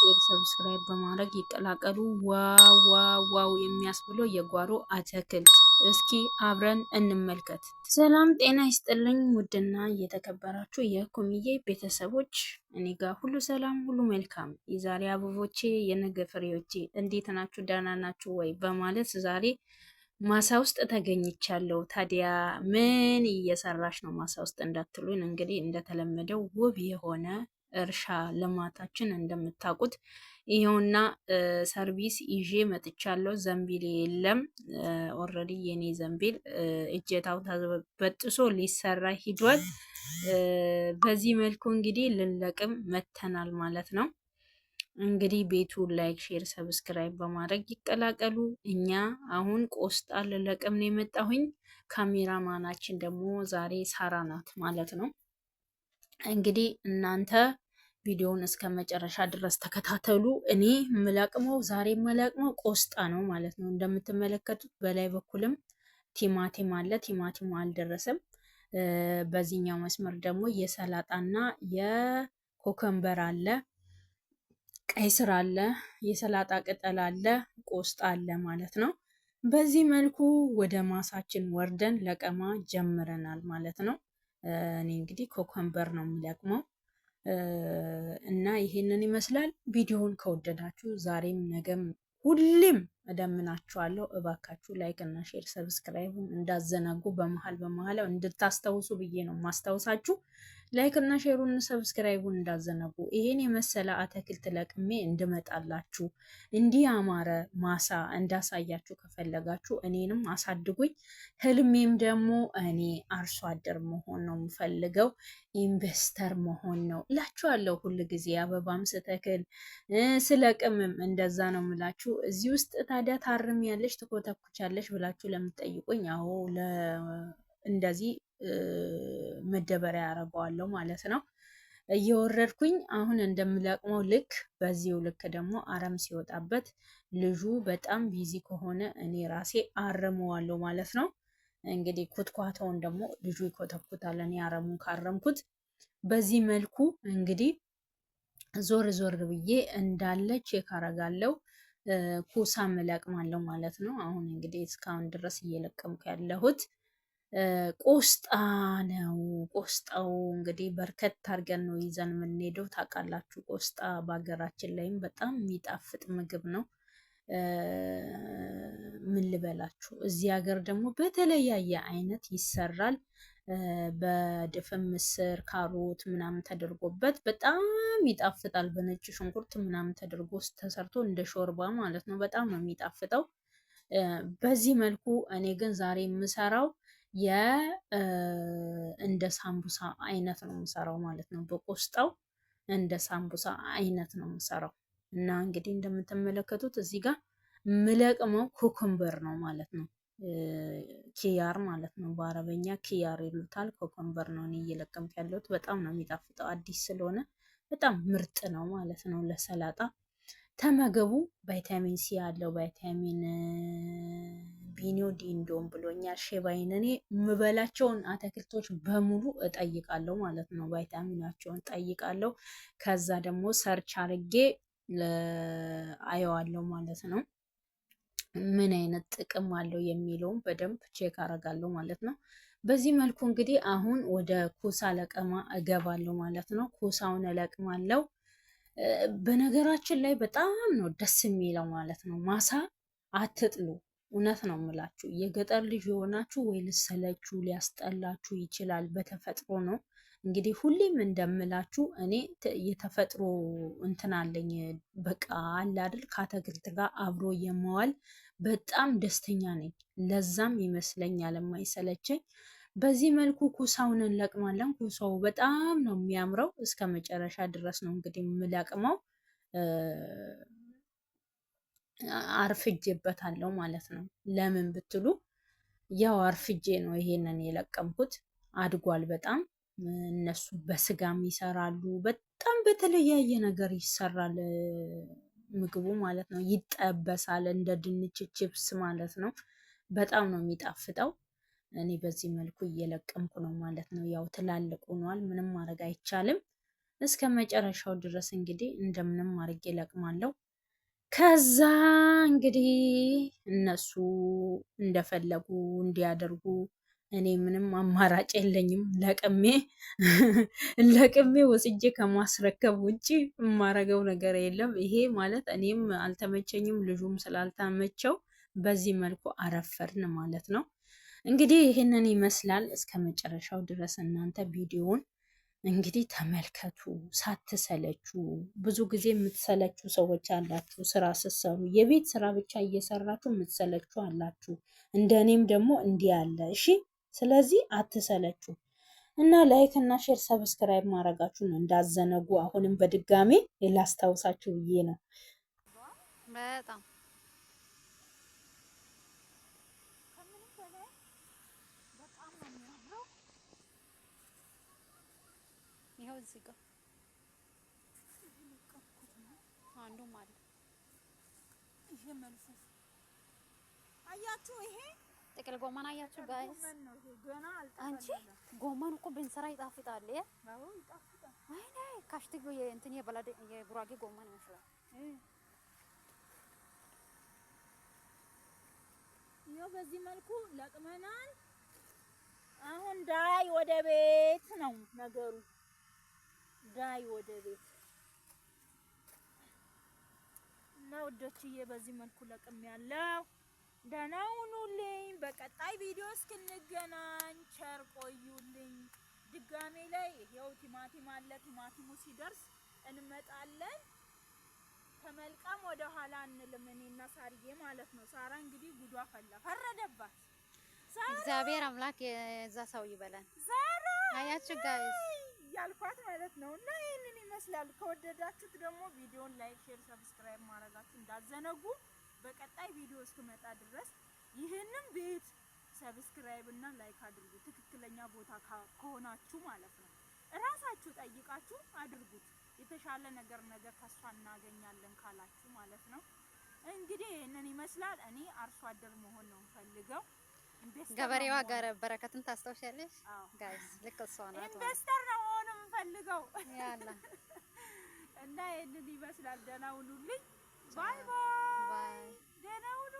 ሼር፣ ሰብስክራይብ በማድረግ ይቀላቀሉ። ዋው ዋው ዋው የሚያስብለው የጓሮ አትክልት እስኪ አብረን እንመልከት። ሰላም ጤና ይስጥልኝ ውድና እየተከበራችሁ የኮሚዬ ቤተሰቦች፣ እኔ ጋር ሁሉ ሰላም ሁሉ መልካም። የዛሬ አበቦቼ የነገ ፍሬዎቼ እንዴት ናችሁ? ደህና ናችሁ ወይ? በማለት ዛሬ ማሳ ውስጥ ተገኝቻለሁ። ታዲያ ምን እየሰራሽ ነው ማሳ ውስጥ እንዳትሉን፣ እንግዲህ እንደተለመደው ውብ የሆነ እርሻ ልማታችን እንደምታውቁት ይኸውና ሰርቪስ ይዤ መጥቻለሁ። ዘንቢል የለም ኦልሬዲ የኔ ዘንቢል እጀታው ተበጥሶ ሊሰራ ሂዷል። በዚህ መልኩ እንግዲህ ልንለቅም መተናል ማለት ነው። እንግዲህ ቤቱ ላይክ፣ ሼር፣ ሰብስክራይብ በማድረግ ይቀላቀሉ። እኛ አሁን ቆስጣ ልለቅም ነው የመጣሁኝ። ካሜራማናችን ደግሞ ዛሬ ሳራ ናት ማለት ነው። እንግዲህ እናንተ ቪዲዮውን እስከ መጨረሻ ድረስ ተከታተሉ። እኔ የምለቅመው ዛሬ የምለቅመው ቆስጣ ነው ማለት ነው። እንደምትመለከቱት በላይ በኩልም ቲማቲም አለ። ቲማቲሙ አልደረሰም። በዚህኛው መስመር ደግሞ የሰላጣና የኮከምበር አለ፣ ቀይ ስር አለ፣ የሰላጣ ቅጠል አለ፣ ቆስጣ አለ ማለት ነው። በዚህ መልኩ ወደ ማሳችን ወርደን ለቀማ ጀምረናል ማለት ነው። እኔ እንግዲህ ኮከምበር ነው የምለቅመው እና ይሄንን ይመስላል። ቪዲዮውን ከወደዳችሁ ዛሬም ነገም ሁሌም እደምናችኋለሁ፣ እባካችሁ ላይክ እና ሼር ሰብስክራይቡን እንዳዘናጉ በመሀል እንድታስታውሱ ብዬ ነው ማስታውሳችሁ። ላይክ እና ሼሩን ሰብስክራይቡን እንዳዘነጉ። ይሄን የመሰለ አትክልት ለቅሜ እንድመጣላችሁ እንዲህ ያማረ ማሳ እንዳሳያችሁ ከፈለጋችሁ እኔንም አሳድጉኝ። ህልሜም ደግሞ እኔ አርሶ አደር መሆን ነው የምፈልገው፣ ኢንቨስተር መሆን ነው እላችኋለሁ። ሁል ጊዜ አበባም ስተክል ስለቅምም እንደዛ ነው የምላችሁ። እዚህ ውስጥ ታዲያ ታርም ያለሽ ትኮተኩቻለሽ ብላችሁ ለምትጠይቁኝ፣ አዎ እንደዚህ መደበሪያ ያደርገዋለሁ ማለት ነው። እየወረድኩኝ አሁን እንደምለቅመው ልክ በዚሁ ልክ ደግሞ አረም ሲወጣበት ልጁ በጣም ቢዚ ከሆነ እኔ ራሴ አርመዋለሁ ማለት ነው። እንግዲህ ኩትኳታውን ደግሞ ልጁ ይኮተኩታል፣ እኔ አረሙን ካረምኩት። በዚህ መልኩ እንግዲህ ዞር ዞር ብዬ እንዳለ ቼክ አረጋለሁ። ኩሳም እለቅማለሁ ማለት ነው። አሁን እንግዲህ እስካሁን ድረስ እየለቀምኩ ያለሁት ቆስጣ ነው። ቆስጣው እንግዲህ በርከት አድርገን ነው ይዘን የምንሄደው። ታውቃላችሁ ቆስጣ በሀገራችን ላይም በጣም የሚጣፍጥ ምግብ ነው። ምን ልበላችሁ፣ እዚህ ሀገር ደግሞ በተለያየ አይነት ይሰራል። በድፍን ምስር፣ ካሮት ምናምን ተደርጎበት በጣም ይጣፍጣል። በነጭ ሽንኩርት ምናምን ተደርጎ ተሰርቶ እንደ ሾርባ ማለት ነው። በጣም ነው የሚጣፍጠው። በዚህ መልኩ እኔ ግን ዛሬ የምሰራው እንደ ሳምቡሳ አይነት ነው የምሰራው ማለት ነው። በቆስጣው እንደ ሳምቡሳ አይነት ነው የምሰራው እና እንግዲህ እንደምትመለከቱት እዚህ ጋር ምለቅመው ኩኩምበር ነው ማለት ነው። ኪያር ማለት ነው። በአረበኛ ኪያር ይሉታል። ኮከምበር ነው እኔ እየለቀምኩ ያለሁት። በጣም ነው የሚጣፍጠው። አዲስ ስለሆነ በጣም ምርጥ ነው ማለት ነው። ለሰላጣ ተመገቡ። ቫይታሚን ሲ ያለው ቫይታሚን ቢኒዮ ዲንዶም ብሎኛል ሼባይን። እኔ የምበላቸውን አትክልቶች በሙሉ እጠይቃለሁ ማለት ነው። ቫይታሚናቸውን ጠይቃለሁ። ከዛ ደግሞ ሰርች አርጌ አየዋለሁ ማለት ነው። ምን አይነት ጥቅም አለው የሚለውን በደንብ ቼክ አረጋለሁ ማለት ነው። በዚህ መልኩ እንግዲህ አሁን ወደ ኩሳ ለቀማ እገባለሁ ማለት ነው። ኩሳውን እለቅማለሁ። በነገራችን ላይ በጣም ነው ደስ የሚለው ማለት ነው። ማሳ አትጥሉ። እውነት ነው የምላችሁ። የገጠር ልጅ የሆናችሁ ወይ ልሰለችሁ ሊያስጠላችሁ ይችላል። በተፈጥሮ ነው እንግዲህ ሁሌም እንደምላችሁ እኔ የተፈጥሮ እንትን አለኝ። በቃ አለ አይደል ከአትክልት ጋር አብሮ የመዋል በጣም ደስተኛ ነኝ። ለዛም ይመስለኛል የማይሰለቸኝ። በዚህ መልኩ ኩሳውን እንለቅማለን። ኩሳው በጣም ነው የሚያምረው። እስከ መጨረሻ ድረስ ነው እንግዲህ የምለቅመው። አርፍጄበታለሁ ማለት ነው። ለምን ብትሉ ያው አርፍጄ ነው ይሄንን የለቀምኩት። አድጓል በጣም። እነሱ በስጋም ይሰራሉ። በጣም በተለያየ ነገር ይሰራል ምግቡ ማለት ነው። ይጠበሳል እንደ ድንች ቺፕስ ማለት ነው። በጣም ነው የሚጣፍጠው። እኔ በዚህ መልኩ እየለቀምኩ ነው ማለት ነው። ያው ትላልቅ ሆኗል፣ ምንም ማድረግ አይቻልም። እስከ መጨረሻው ድረስ እንግዲህ እንደምንም አድርጌ ለቅማለሁ። ከዛ እንግዲህ እነሱ እንደፈለጉ እንዲያደርጉ እኔ ምንም አማራጭ የለኝም። ለቅሜ ወስጄ ከማስረከብ ውጪ የማረገው ነገር የለም። ይሄ ማለት እኔም አልተመቸኝም፣ ልጁም ስላልተመቸው በዚህ መልኩ አረፈርን ማለት ነው። እንግዲህ ይህንን ይመስላል። እስከ መጨረሻው ድረስ እናንተ ቪዲዮውን እንግዲህ ተመልከቱ ሳትሰለቹ። ብዙ ጊዜ የምትሰለቹ ሰዎች አላችሁ፣ ስራ ስትሰሩ የቤት ስራ ብቻ እየሰራችሁ የምትሰለቹ አላችሁ። እንደ እኔም ደግሞ እንዲህ አለ። እሺ፣ ስለዚህ አትሰለቹ እና ላይክ እና ሼር ሰብስክራይብ ማድረጋችሁን እንዳዘነጉ አሁንም በድጋሜ ላስታውሳችሁ ብዬ ነው። በጣም ይኸው እዚህ ጋር አንዱም አለ። ይሄ መልፈፍ አያችሁ፣ ይሄ ጥቅል ጎመን አያችሁ ጋይስ። አንቺ ጎመን እኮ ብንሰራ ይጣፍጣል። አዎ ይጣፍጣል። አይኔ ካሽትጎ የእንትን የበላደ የጉራጌ ጎመን ይመስላል። ይኸው በዚህ መልኩ ለቅመናል። አሁን ዳይ ወደ ቤት ነው ነገሩ። ዳይ ወደ ቤት እና ወዶችዬ በዚህ መልኩ ለቅም ያለው ደህና ሁኑልኝ። በቀጣይ ቪዲዮ እስክንገናኝ ቸር ቆዩልኝ። ድጋሜ ላይ ይሄው ቲማቲም አለ። ቲማቲሙ ሲደርስ እንመጣለን። ከመልቀም ወደ ኋላ እንልም። እኔና ሳርዬ ማለት ነው። ሳራ እንግዲህ ጉዷ ፈረደባት። እግዚአብሔር አምላክ የዛ ሰው ይበላል። ሳራ አያችሁ ጋይስ ያልኳት ማለት ነው። እና ይሄንን ይመስላል። ከወደዳችሁት ደግሞ ቪዲዮን ላይክ፣ ሼር፣ ሰብስክራይብ ማድረጋችሁ እንዳዘነጉ። በቀጣይ ቪዲዮ እስክመጣ ድረስ ይህንን ቤት ሰብስክራይብ እና ላይክ አድርጉ። ትክክለኛ ቦታ ከሆናችሁ ማለት ነው። እራሳችሁ ጠይቃችሁ አድርጉት። የተሻለ ነገር ከሷ እናገኛለን ካላችሁ ማለት ነው። እንግዲህ ይሄንን ይመስላል። እኔ አርሶ አደር መሆን ነው ፈልገው። ገበሬዋ ጋር በረከትን ታስታውሻለሽ ጋይስ? ልክ እሷ ናት። ኢንቨስተር ነው ሆነም ፈልገው ያላ እና ይሄንን ይመስላል። ደህና ሁኑልኝ። ባይ ባይ። ደህና ሁኑ።